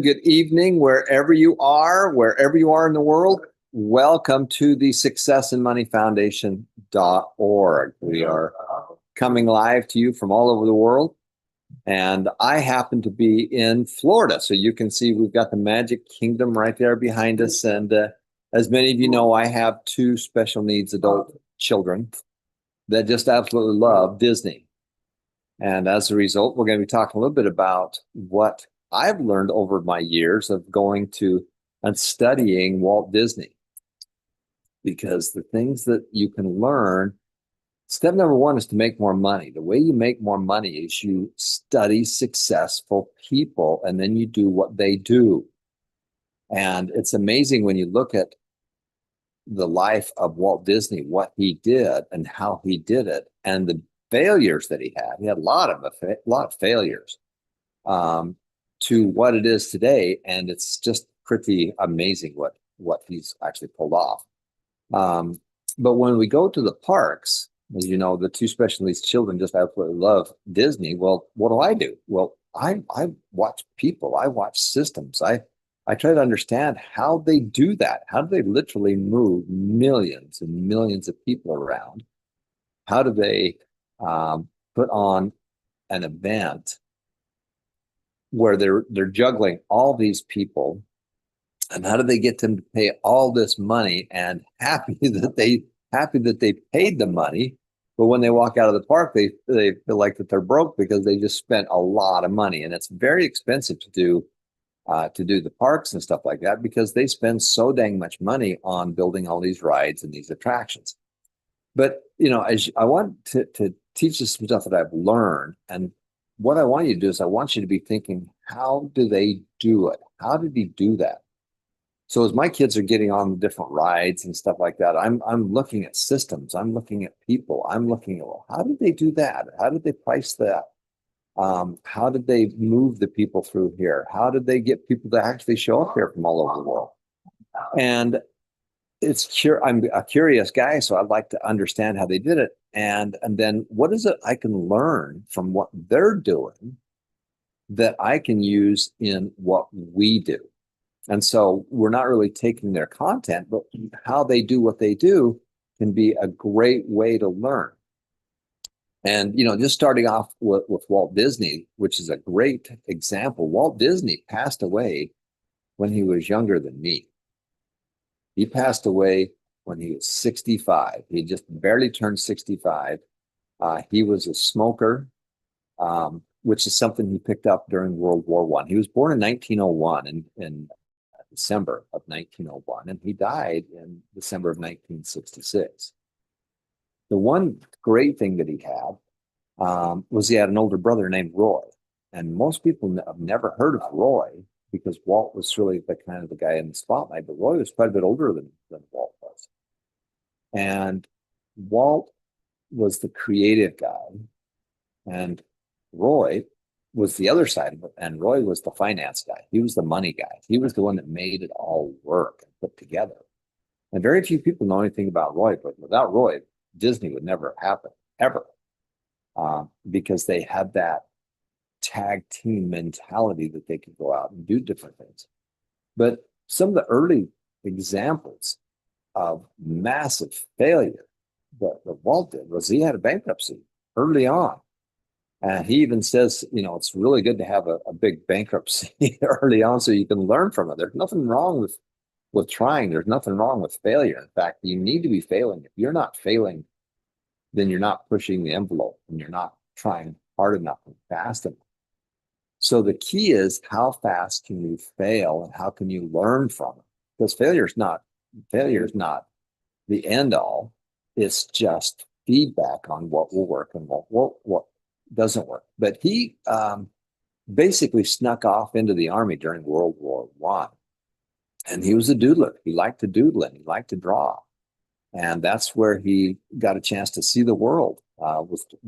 Good evening, wherever you are in the world. Welcome to the Success and Money Foundation.org. We are coming live to you from all over the world. And I happen to be in Florida. So you can see we've got the Magic Kingdom right there behind us. And as many of you know, I have two special needs adult children that just absolutely love Disney. And as a result, we're going to be talking a little bit about what I've learned over my years of going to and studying Walt Disney. Because the things that you can learn, step number one is to make more money. The way you make more money is you study successful people and then you do what they do. And it's amazing when you look at the life of Walt Disney, what he did and how he did it, and the failures that he had. He had a lot of failures to what it is today, and it's just pretty amazing what he's actually pulled off. But when we go to the parks, as you know, the two special needs children just absolutely love Disney. Well, what do? Well, I watch people, I watch systems, I try to understand how they do that. How do they literally move millions and millions of people around? How do they put on an event where they're juggling all these people, and how do they get them to pay all this money and happy that they paid the money, but when they walk out of the park they feel like that they're broke because they just spent a lot of money, and it's very expensive to do the parks and stuff like that because they spend so dang much money on building all these rides and these attractions. But as I want to teach you some stuff that I've learned, and what I want you to do is I want you to be thinking, how do they do it? How did he do that? So as my kids are getting on the different rides and stuff like that, I'm looking at systems, I'm looking at people, I'm looking at, well, how did they do that? How did they price that? How did they move the people through here? How did they get people to actually show up here from all over the world? And I'm a curious guy, so I'd like to understand how they did it. And then what is it I can learn from what they're doing that I can use in what we do? And so we're not really taking their content, but how they do what they do can be a great way to learn. And, just starting off with Walt Disney, which is a great example. Walt Disney passed away when he was younger than me. He passed away when he was 65. He just barely turned 65. He was a smoker, which is something he picked up during World War I. He was born in 1901 in December of 1901, and he died in December of 1966. The one great thing that he had was he had an older brother named Roy. And most people have never heard of Roy because Walt was really the kind of the guy in the spotlight, but Roy was quite a bit older than Walt was. And Walt was the creative guy, and Roy was the other side of it, and Roy was the finance guy. He was the money guy. He was the one that made it all work and put together. And very few people know anything about Roy, but without Roy, Disney would never happen, ever, because they had that tag team mentality that they could go out and do different things. But some of the early examples of massive failure that Walt did was he had a bankruptcy early on. And he even says, it's really good to have a big bankruptcy early on so you can learn from it. There's nothing wrong with trying. There's nothing wrong with failure. In fact, you need to be failing. If you're not failing, then you're not pushing the envelope and you're not trying hard enough and fast enough. So the key is how fast can you fail and how can you learn from it? Because failure is not the end all. It's just feedback on what will work and what doesn't work. But he basically snuck off into the army during World War I. And he was a doodler. He liked to doodle and he liked to draw. And that's where he got a chance to see the world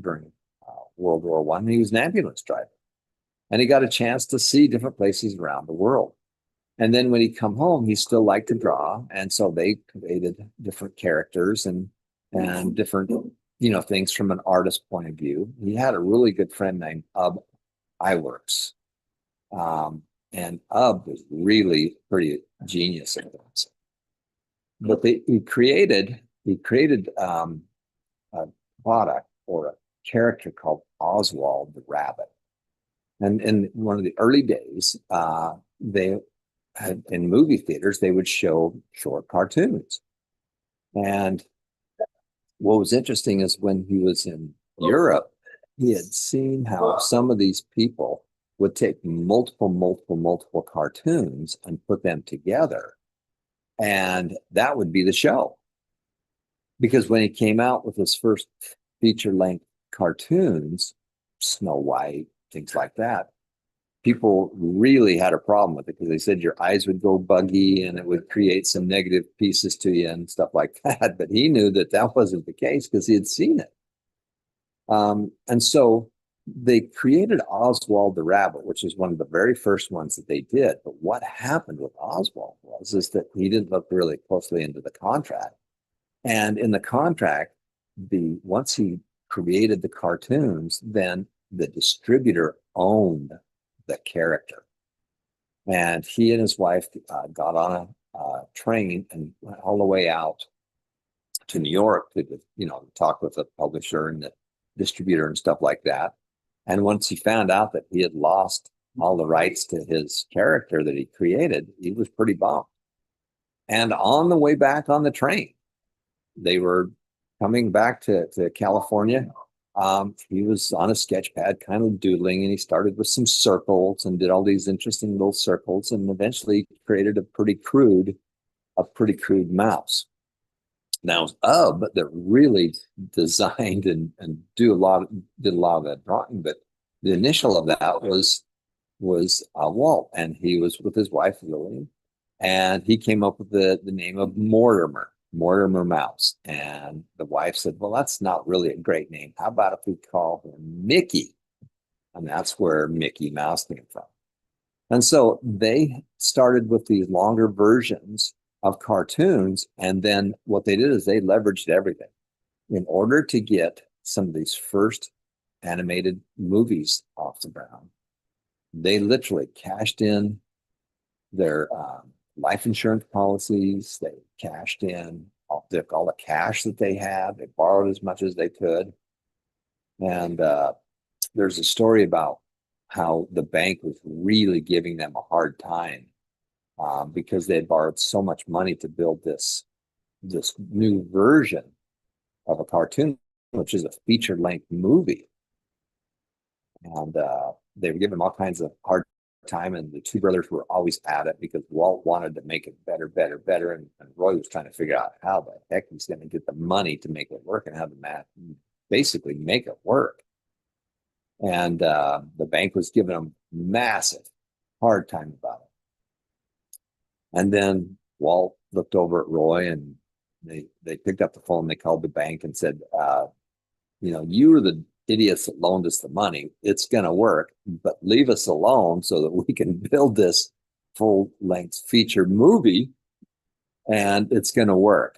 during World War I. He was an ambulance driver. And he got a chance to see different places around the world. And then when he come home, he still liked to draw. And so they created different characters and different, things from an artist point of view. He had a really good friend named Iwerks. and Ub was really pretty genius at this. But he created a product or a character called Oswald the Rabbit. And in one of the early days, they had in movie theaters, they would show short cartoons. And what was interesting is when he was in Europe, he had seen how some of these people would take multiple cartoons and put them together. And that would be the show. Because when he came out with his first feature-length cartoons, Snow White, things like that, people really had a problem with it because they said your eyes would go buggy and it would create some negative pieces to you and stuff like that. But he knew that that wasn't the case because he had seen it. And so they created Oswald the Rabbit, which is one of the very first ones that they did. But what happened with Oswald is that he didn't look really closely into the contract. And in the contract, once he created the cartoons, then the distributor owned the character. And he and his wife got on a train and went all the way out to New York to, talk with the publisher and the distributor and stuff like that. And once he found out that he had lost all the rights to his character that he created, he was pretty bummed. And on the way back on the train, they were coming back to California. He was on a sketch pad kind of doodling, and he started with some circles and did all these interesting little circles, and eventually created a pretty crude mouse. Now, Ub that really designed and did a lot of that drawing, but the initial of that was Walt, and he was with his wife Lily, and he came up with the name of Mortimer Mouse. And the wife said, well, that's not really a great name. How about if we call him Mickey? And that's where Mickey Mouse came from. And so they started with these longer versions of cartoons. And then what they did is they leveraged everything in order to get some of these first animated movies off the ground. They literally cashed in their life insurance policies. They cashed in all the cash that they had. They borrowed as much as they could. And there's a story about how the bank was really giving them a hard time because they had borrowed so much money to build this new version of a cartoon, which is a feature-length movie. And they were giving them all kinds of hard time, and the two brothers were always at it because Walt wanted to make it better, and Roy was trying to figure out how the heck he's going to get the money to make it work and how to basically make it work. And the bank was giving them massive hard time about it. And then Walt looked over at Roy, and they picked up the phone. They called the bank and said, you were the idiots that loaned us the money. It's going to work, but leave us alone so that we can build this full-length feature movie, and it's going to work.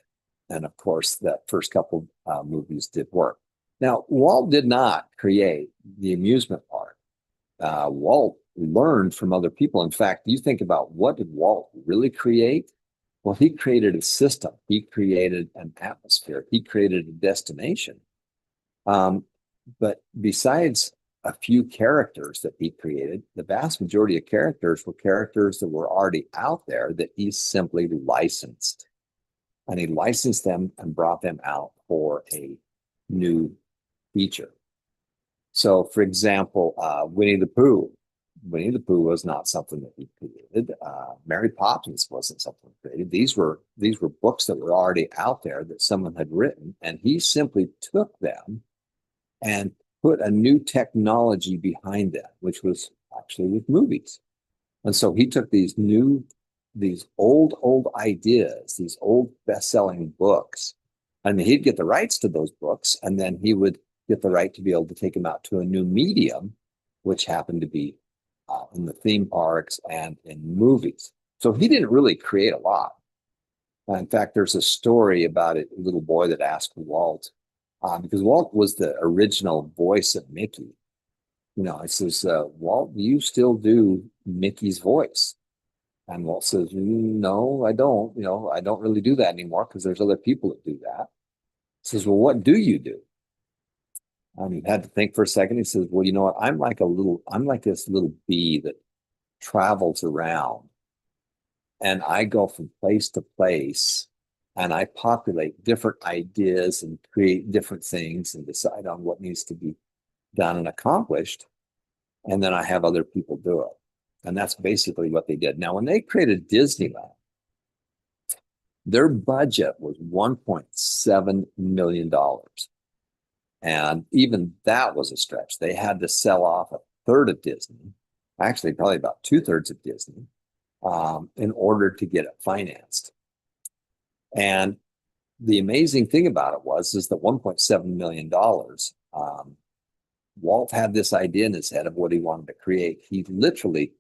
And of course, that first couple movies did work. Now, Walt did not create the amusement part. Walt learned from other people. In fact, you think about what did Walt really create? Well, he created a system. He created an atmosphere. He created a destination. But besides a few characters that he created, the vast majority of characters were characters that were already out there that he simply licensed. And he licensed them and brought them out for a new feature. So, for example, Winnie the Pooh. Winnie the Pooh was not something that he created. Mary Poppins wasn't something he created. These were books that were already out there that someone had written, and he simply took them and put a new technology behind them, which was actually with movies. And so he took these old ideas, these old best-selling books, and he'd get the rights to those books, and then he would get the right to be able to take them out to a new medium, which happened to be in the theme parks and in movies. So he didn't really create a lot. In fact, there's a story about a little boy that asked Walt, because Walt was the original voice of Mickey. I says, Walt, do you still do Mickey's voice? And Walt says, no, I don't. I don't really do that anymore because there's other people that do that. He says, well, what do you do? And he had to think for a second. He says, well, you know what? I'm like this little bee that travels around and I go from place to place and I populate different ideas and create different things and decide on what needs to be done and accomplished. And then I have other people do it. And that's basically what they did. Now, when they created Disneyland, their budget was $1.7 million. And even that was a stretch. They had to sell off a third of Disney, actually, probably about two-thirds of Disney, in order to get it financed. And the amazing thing about it is that $1.7 million, Walt had this idea in his head of what he wanted to create. He literally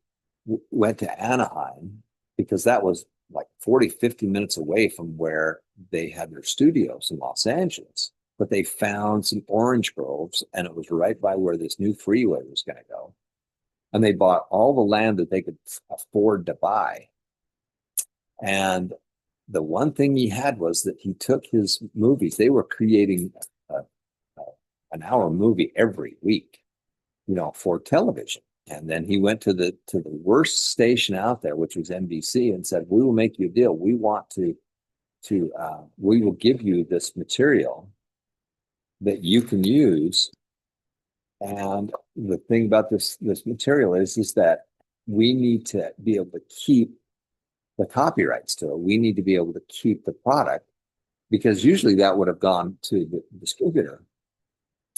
went to Anaheim because that was like 40, 50 minutes away from where they had their studios in Los Angeles. But they found some orange groves and it was right by where this new freeway was going to go. And they bought all the land that they could afford to buy. And the one thing he had was that he took his movies. They were creating an hour movie every week, for television. And then he went to the worst station out there, which was NBC, and said, "We will make you a deal. We want we will give you this material that you can use. And the thing about this material is that we need to be able to keep the copyrights to it. We need to be able to keep the product because usually that would have gone to the distributor."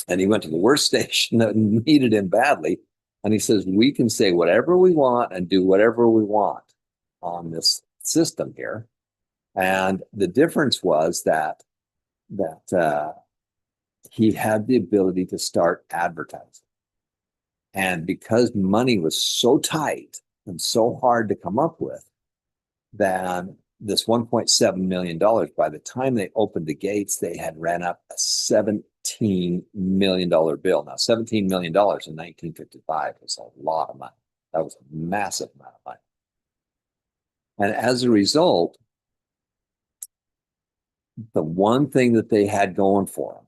And he went to the worst station that needed him badly. And he says, we can say whatever we want and do whatever we want on this system here. And the difference was that he had the ability to start advertising. And because money was so tight and so hard to come up with, then this $1.7 million, by the time they opened the gates, they had ran up a $17 million bill. Now, $17 million in 1955 was a lot of money. That was a massive amount of money. And as a result, the one thing that they had going for them,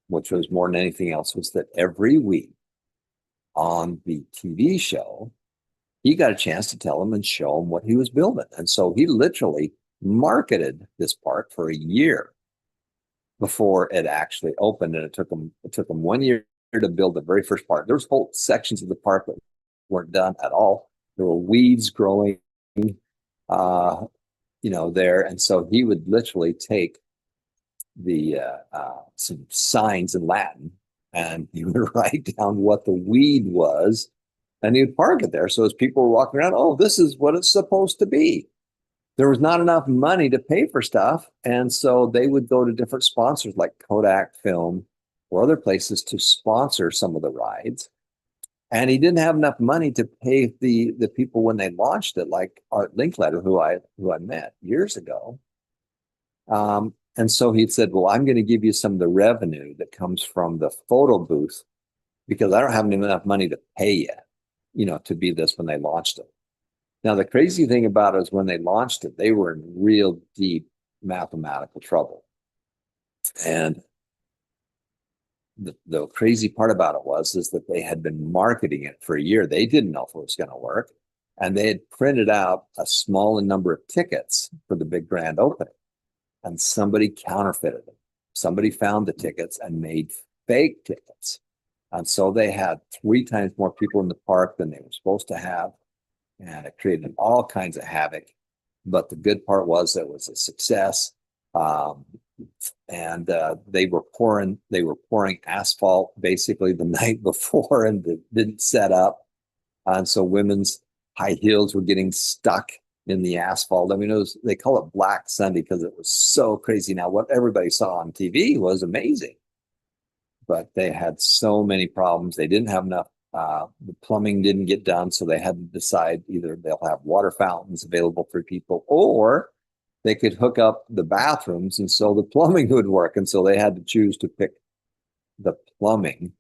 which was more than anything else, was that every week on the TV show, he got a chance to tell them and show them what he was building. And so he literally marketed this park for a year before it actually opened. And it took them 1 year to build the very first park. There was whole sections of the park that weren't done at all. There were weeds growing, there. And so he would literally take some signs in Latin and he would write down what the weed was and he would park it there. So as people were walking around, oh, this is what it's supposed to be. There was not enough money to pay for stuff. And so they would go to different sponsors like Kodak Film or other places to sponsor some of the rides. And he didn't have enough money to pay the people when they launched it, like Art Linkletter, who I met years ago. And so he said, well, I'm going to give you some of the revenue that comes from the photo booth because I don't have enough money to pay yet, to be this when they launched it. Now, the crazy thing about it is when they launched it, they were in real deep mathematical trouble. And the crazy part about it is that they had been marketing it for a year. They didn't know if it was going to work. And they had printed out a small number of tickets for the big grand opening. And somebody counterfeited them. Somebody found the tickets and made fake tickets. And so they had 3 times more people in the park than they were supposed to have. And it created all kinds of havoc. But the good part was it was a success. And they were pouring asphalt basically the night before and it didn't set up. And so women's high heels were getting stuck in the asphalt. I mean, they call it Black Sunday because it was so crazy. Now, what everybody saw on TV was amazing, but they had so many problems. They didn't have enough. The plumbing didn't get done, so they had to decide either they'll have water fountains available for people or they could hook up the bathrooms and so the plumbing would work. And so they had to choose to pick the plumbing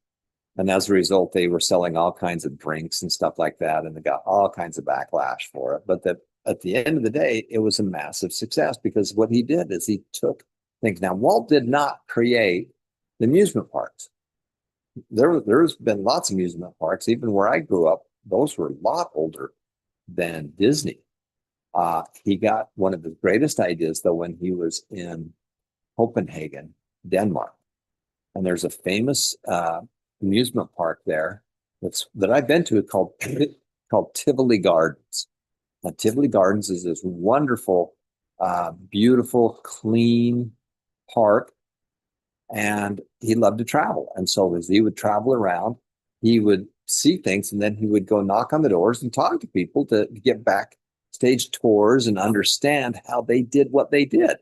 And as a result, they were selling all kinds of drinks and stuff like that, and they got all kinds of backlash for it. But at the end of the day, it was a massive success because what he did is he took things. Now, Walt did not create the amusement parks. There's been lots of amusement parks, even where I grew up. Those were a lot older than Disney. He got one of his greatest ideas, though, when he was in Copenhagen, Denmark. And there's a famous amusement park there that I've been to called Tivoli Gardens. Now, Tivoli Gardens is this wonderful, beautiful, clean park. And he loved to travel. And so as he would travel around, he would see things, and then he would go knock on the doors and talk to people to get backstage tours and understand how they did what they did.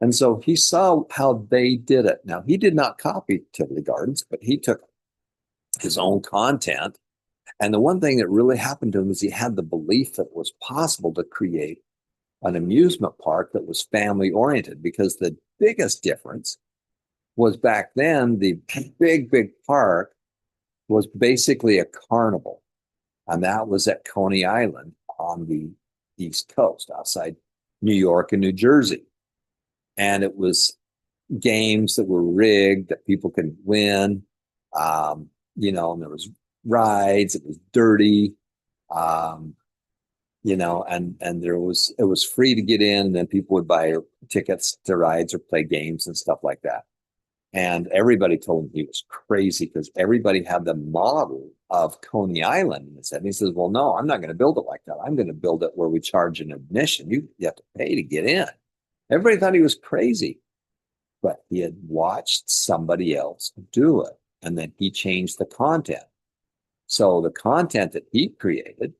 And so he saw how they did it. Now, he did not copy Tivoli Gardens, but he took his own content. And the one thing that really happened to him is he had the belief that it was possible to create an amusement park that was family oriented, because the biggest difference was back then the big park was basically a carnival. And that was at Coney Island on the East Coast, outside New York and New Jersey. And it was games that were rigged that people could win. And there was rides. It was dirty. And it was free to get in, and then people would buy tickets to rides or play games and stuff like that. And everybody told him he was crazy because everybody had the model of Coney Island in his head. And he says, well, no, I'm not going to build it like that. I'm going to build it where we charge an admission. You have to pay to get in. Everybody thought he was crazy, but he had watched somebody else do it. And then he changed the content. So the content that he created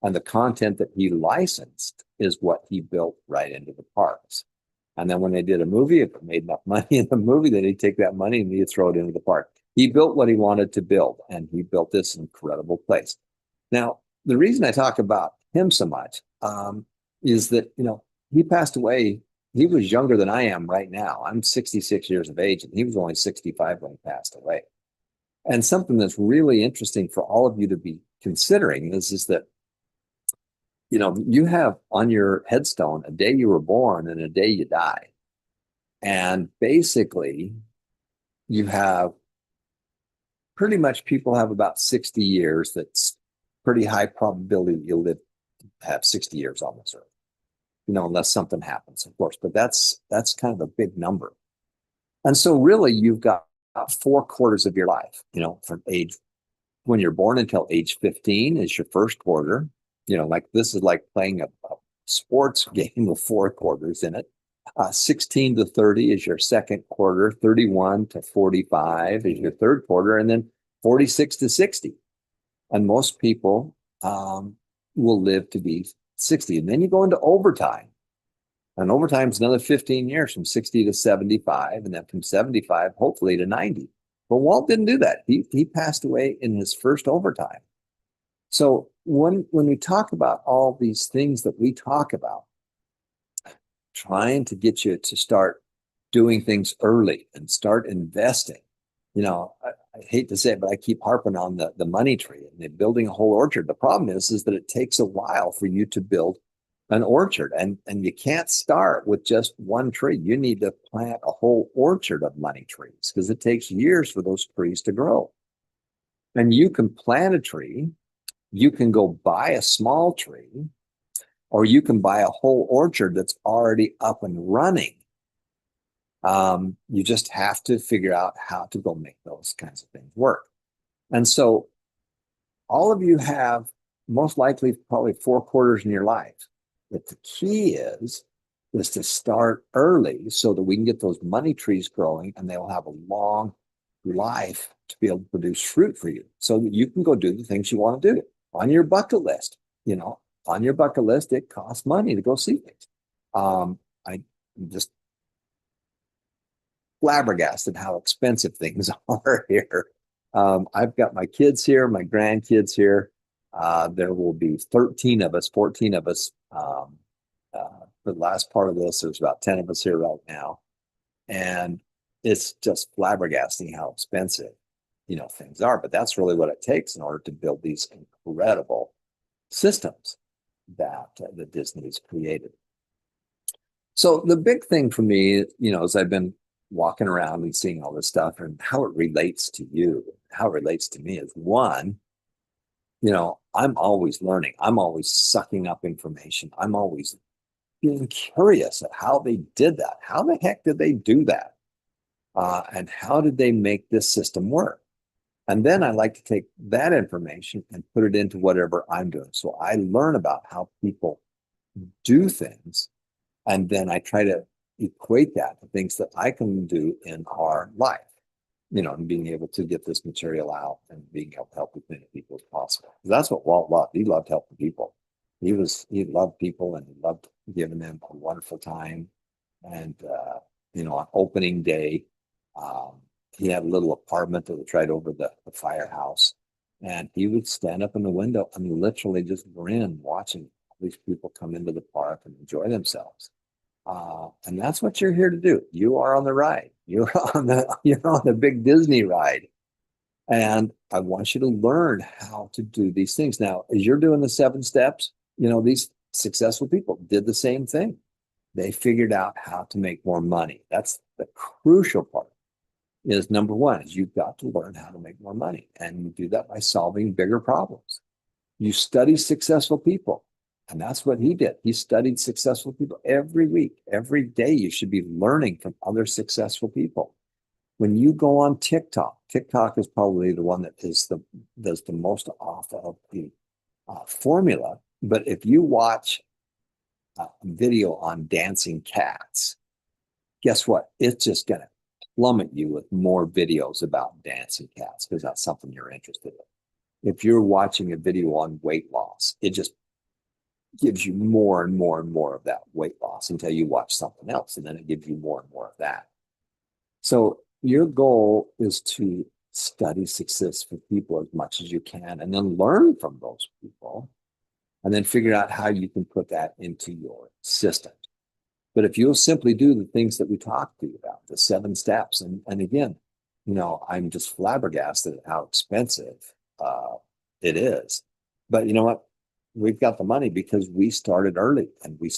and the content that he licensed is what he built right into the parks. And then when they did a movie, if it made enough money in the movie, then he'd take that money and he'd throw it into the park. He built what he wanted to build, and he built this incredible place. Now, the reason I talk about him so much is that, he passed away. He was younger than I am right now. I'm 66 years of age, and he was only 65 when he passed away. And something that's really interesting for all of you to be considering is that, you have on your headstone a day you were born and a day you died. And basically, you have pretty much people have about 60 years. That's pretty high probability you'll have 60 years on this earth, unless something happens, of course. But that's kind of a big number. And so really, you've got 4/4 of your life, from age when you're born until age 15 is your first quarter. Like this is like playing a sports game with 4 quarters in it. 16 to 30 is your second quarter. 31 to 45 is your third quarter, and then 46 to 60. And most people will live to be 60. And then you go into overtime. And overtime is another 15 years, from 60 to 75, and then from 75, hopefully, to 90. But Walt didn't do that. He passed away in his first overtime. So when we talk about all these things that we talk about, trying to get you to start doing things early and start investing, I hate to say it, but I keep harping on the money tree and building a whole orchard. The problem is that it takes a while for you to build an orchard, and you can't start with just one tree. You need to plant a whole orchard of money trees because it takes years for those trees to grow. And you can plant a tree, you can go buy a small tree, or you can buy a whole orchard that's already up and running. You just have to figure out how to go make those kinds of things work. And so all of you have most likely probably 4/4 in your life. But the key is to start early so that we can get those money trees growing, and they'll have a long life to be able to produce fruit for you, so that you can go do the things you want to do on your bucket list. On your bucket list, it costs money to go see things. I'm just flabbergasted how expensive things are here. I've got my kids here, my grandkids here. There will be 13 of us, 14 of us. For the last part of this, there's about 10 of us here right now. And it's just flabbergasting how expensive things are, but that's really what it takes in order to build these incredible systems that Disney's created. So the big thing for me, as I've been walking around and seeing all this stuff and how it relates to you, how it relates to me is one, I'm always learning. I'm always sucking up information. I'm always being curious at how they did that. How the heck did they do that? And how did they make this system work? And then I like to take that information and put it into whatever I'm doing. So I learn about how people do things, and then I try to equate that to things that I can do in our life, and being able to get this material out and being able to help as many people as possible. That's what Walt loved. He loved helping people. He loved people, and he loved giving them a wonderful time. And, on opening day, he had a little apartment that was right over the firehouse. And he would stand up in the window and literally just grin watching all these people come into the park and enjoy themselves. And that's what you're here to do. You are on the ride. You're on the big Disney ride. And I want you to learn how to do these things. Now, as you're doing the 7 steps, these successful people did the same thing. They figured out how to make more money. That's the crucial part. Is number one, is you've got to learn how to make more money. And you do that by solving bigger problems. You study successful people. And that's what he did. He studied successful people every week. Every day you should be learning from other successful people. When you go on TikTok, TikTok is probably the one that does the most off of the formula. But if you watch a video on dancing cats, guess what? It's just going to plummet you with more videos about dancing cats because that's something you're interested in. If you're watching a video on weight loss, it just gives you more and more and more of that weight loss until you watch something else, and then it gives you more and more of that. So your goal is to study successful people as much as you can, and then learn from those people, and then figure out how you can put that into your system. But if you'll simply do the things that we talked to you about, the 7 steps, and again, I'm just flabbergasted at how expensive it is. But you know what? We've got the money because we started early, and we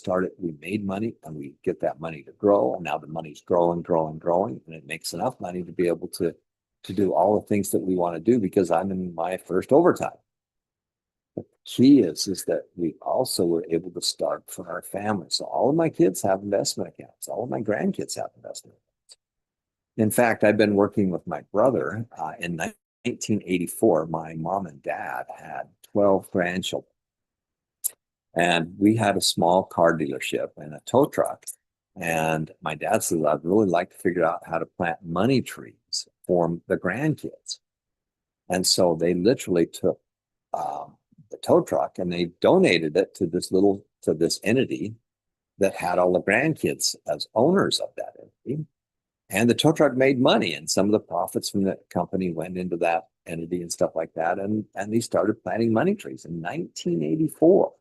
made money, and we get that money to grow. And now the money's growing, and it makes enough money to be able to do all the things that we want to do because I'm in my first overtime. The key is that we also were able to start for our family. So all of my kids have investment accounts. All of my grandkids have investment accounts. In fact, I've been working with my brother. In 1984, my mom and dad had 12 grandchildren. And we had a small car dealership and a tow truck. And my dad said, I'd really like to figure out how to plant money trees for the grandkids. And so they literally took the tow truck and they donated it to this entity that had all the grandkids as owners of that entity. And the tow truck made money, and some of the profits from the company went into that entity and stuff like that. And they started planting money trees in 1984.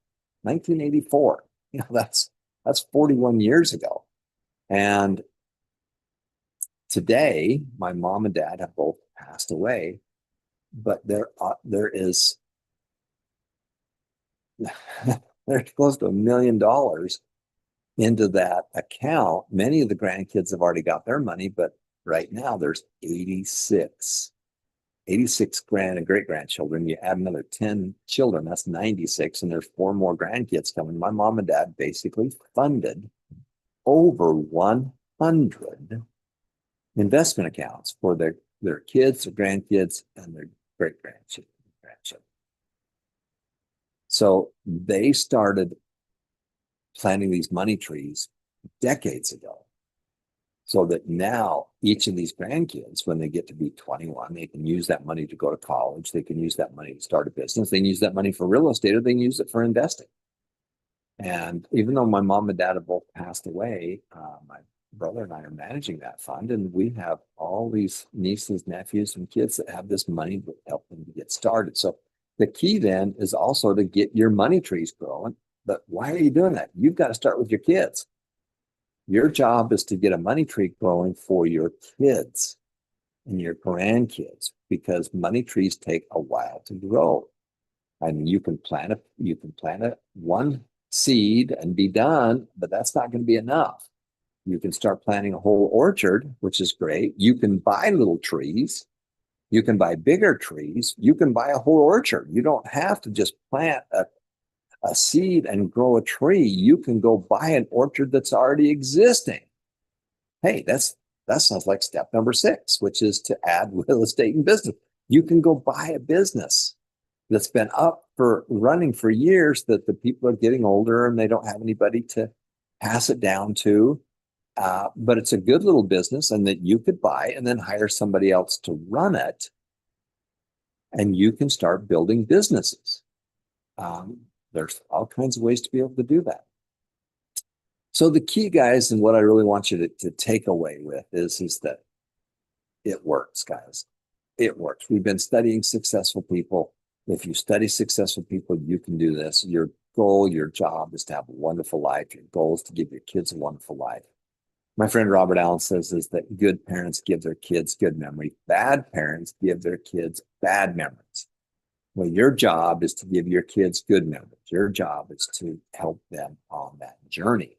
1984. That's 41 years ago. And today, my mom and dad have both passed away, but there is there's close to $1 million into that account. Many of the grandkids have already got their money, but right now there's 86 grand and great-grandchildren. You add another 10 children, that's 96, and there's 4 more grandkids coming. My mom and dad basically funded over 100 investment accounts for their kids, their grandkids, and their great-grandchildren. So they started planting these money trees decades ago, so that now each of these grandkids, when they get to be 21, they can use that money to go to college. They can use that money to start a business. They can use that money for real estate, or they can use it for investing. And even though my mom and dad have both passed away, my brother and I are managing that fund, and we have all these nieces, nephews, and kids that have this money to help them to get started. So the key then is also to get your money trees growing. But why are you doing that? You've got to start with your kids. Your job is to get a money tree growing for your kids. and your grandkids, because money trees take a while to grow. And you can plant a one seed and be done, but that's not going to be enough. You can start planting a whole orchard, which is great. You can buy little trees. You can buy bigger trees. You can buy a whole orchard. You don't have to just plant a seed and grow a tree. You can go buy an orchard that's already existing. Hey, that sounds like step number 6, which is to add real estate and business. You can go buy a business that's been up for running for years, that the people are getting older and they don't have anybody to pass it down to. But it's a good little business, and that you could buy and then hire somebody else to run it. And you can start building businesses. There's all kinds of ways to be able to do that. So the key, guys, and what I really want you to take away with is that it works, guys. It works. We've been studying successful people. If you study successful people, you can do this. Your goal, your job is to have a wonderful life. Your goal is to give your kids a wonderful life. My friend Robert Allen says is that good parents give their kids good memory. Bad parents give their kids bad memories. Well, your job is to give your kids good memories. Your job is to help them on that journey.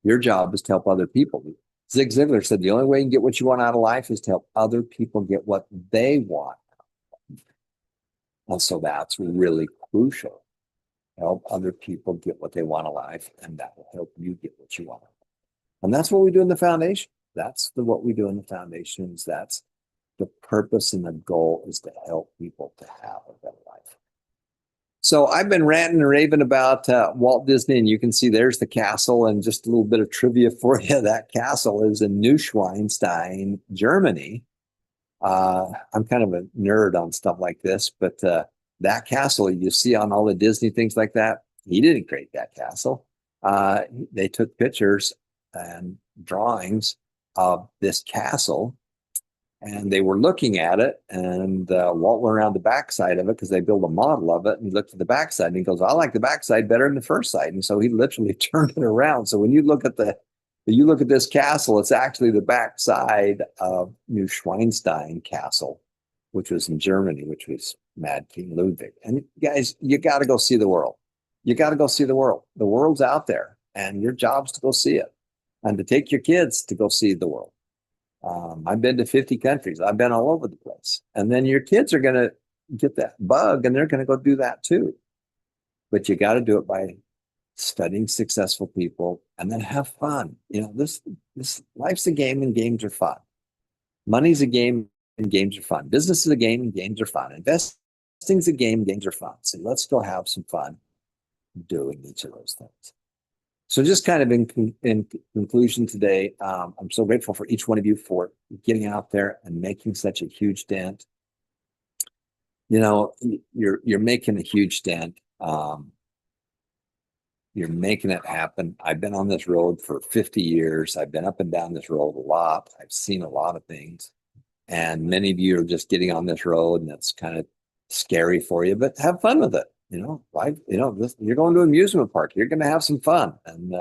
Your job is to help other people. Zig Ziglar said the only way you can get what you want out of life is to help other people get what they want. And so that's really crucial. Help other people get what they want in life, and that will help you get what you want. And that's what we do in the foundation. That's what we do in the foundations. That's the purpose, and the goal is to help people to have a better life. So I've been ranting and raving about Walt Disney, and you can see there's the castle, and just a little bit of trivia for you. That castle is in Neuschwanstein, Germany. I'm kind of a nerd on stuff like this, but that castle you see on all the Disney things like that, he didn't create that castle. They took pictures and drawings of this castle, and they were looking at it, and Walt went around the backside of it because they built a model of it, and he looked at the backside and he goes, I like the backside better than the first side. And so he literally turned it around. So when you look at this castle, it's actually the backside of Neuschwanstein Castle, which was in Germany, which was Mad King Ludwig. And guys, you got to go see the world. You got to go see the world. The world's out there, and your job's to go see it, and to take your kids to go see the world. I've been to 50 countries. I've been all over the place. And then your kids are going to get that bug, and they're going to go do that too. But you got to do it by studying successful people, and then have fun. You know, this life's a game, and games are fun. Money's a game, and games are fun. Business is a game, and games are fun. Investing's a game, games are fun. So let's go have some fun doing each of those things. So just kind of in conclusion today, I'm so grateful for each one of you for getting out there and making such a huge dent. You know, you're making a huge dent. You're making it happen. I've been on this road for 50 years. I've been up and down this road a lot. I've seen a lot of things. And many of you are just getting on this road, and it's kind of scary for you, but have fun with it. You know, life, you're going to an amusement park. You're going to have some fun, and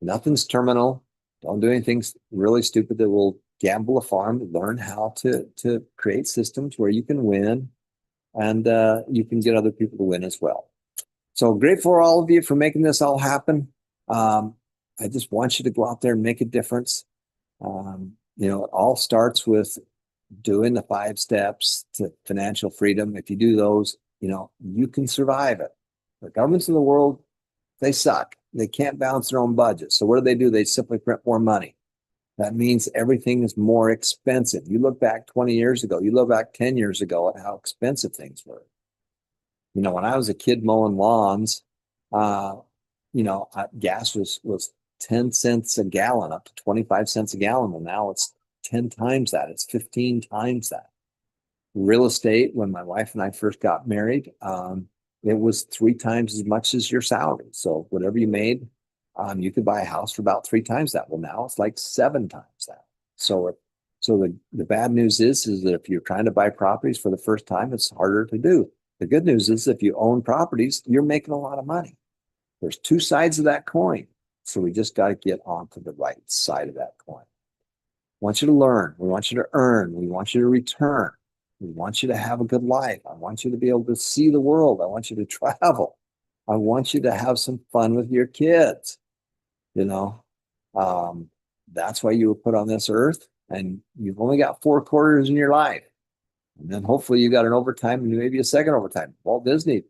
nothing's terminal. Don't do anything really stupid that will gamble a farm. Learn how to create systems where you can win, and you can get other people to win as well. So grateful for all of you for making this all happen. I just want you to go out there and make a difference. It all starts with doing the 5 steps to financial freedom. If you do those, you can survive it. The governments of the world, they suck. They can't balance their own budget. So what do? They simply print more money. That means everything is more expensive. You look back 20 years ago, you look back 10 years ago at how expensive things were. When I was a kid mowing lawns, gas was 10 cents a gallon, up to 25 cents a gallon. And now it's 10 times that. It's 15 times that. Real estate, when my wife and I first got married, it was 3 times as much as your salary. So whatever you made, you could buy a house for about 3 times that. Well, now it's like 7 times that. So the bad news is that if you're trying to buy properties for the first time, it's harder to do. The good news is if you own properties, you're making a lot of money. There's 2 sides of that coin. So we just got to get onto the right side of that coin. want you to learn. We want you to earn. We want you to return. We want you to have a good life. I want you to be able to see the world. I want you to travel. I want you to have some fun with your kids. You know, um, that's why you were put on this earth, and you've only got 4 quarters in your life. And then hopefully you got an overtime and maybe a second overtime. Walt Disney,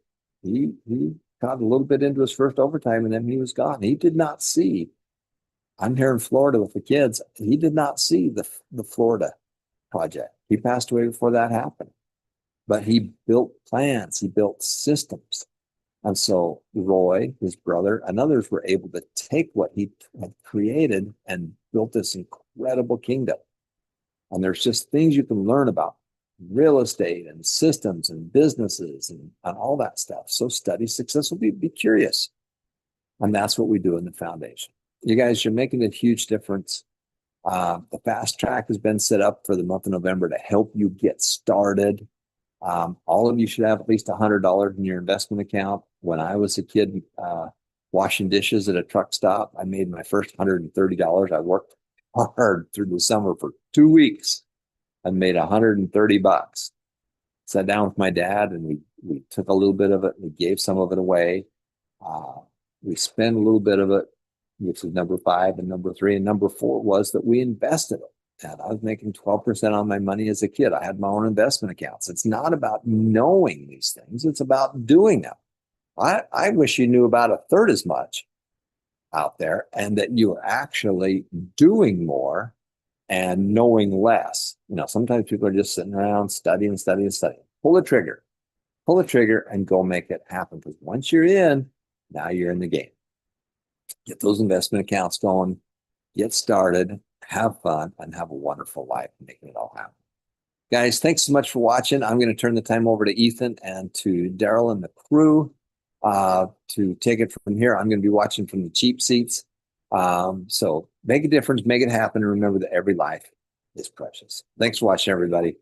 he got a little bit into his first overtime and then he was gone. He did not see. I'm here in Florida with the kids. He did not see the Florida project. He passed away before that happened. But he built plans, he built systems. And so Roy, his brother, and others were able to take what he had created and built this incredible kingdom. And there's just things you can learn about real estate and systems and businesses and all that stuff. So study successful, be curious. And that's what we do in the foundation. You guys, you're making a huge difference. The fast track has been set up for the month of November to help you get started. All of you should have at least $100 in your investment account. When I was a kid washing dishes at a truck stop, I made my first $130. I worked hard through the summer for 2 weeks and made $130. Sat down with my dad and we took a little bit of it. We gave some of it away. We spent a little bit of it, which is number 5 and number 3. And number 4 was that we invested it. And I was making 12% on my money as a kid. I had my own investment accounts. It's not about knowing these things. It's about doing them. I wish you knew about a third as much out there and that you are actually doing more and knowing less. You know, sometimes people are just sitting around studying. Pull the trigger and go make it happen. Because once you're in, now you're in the game. Get those investment accounts going, get started, have fun, and have a wonderful life making it all happen. Guys, thanks so much for watching. I'm going to turn the time over to Ethan and to Daryl and the crew to take it from here. I'm going to be watching from the cheap seats. So make a difference, make it happen, and remember that every life is precious. Thanks for watching, everybody.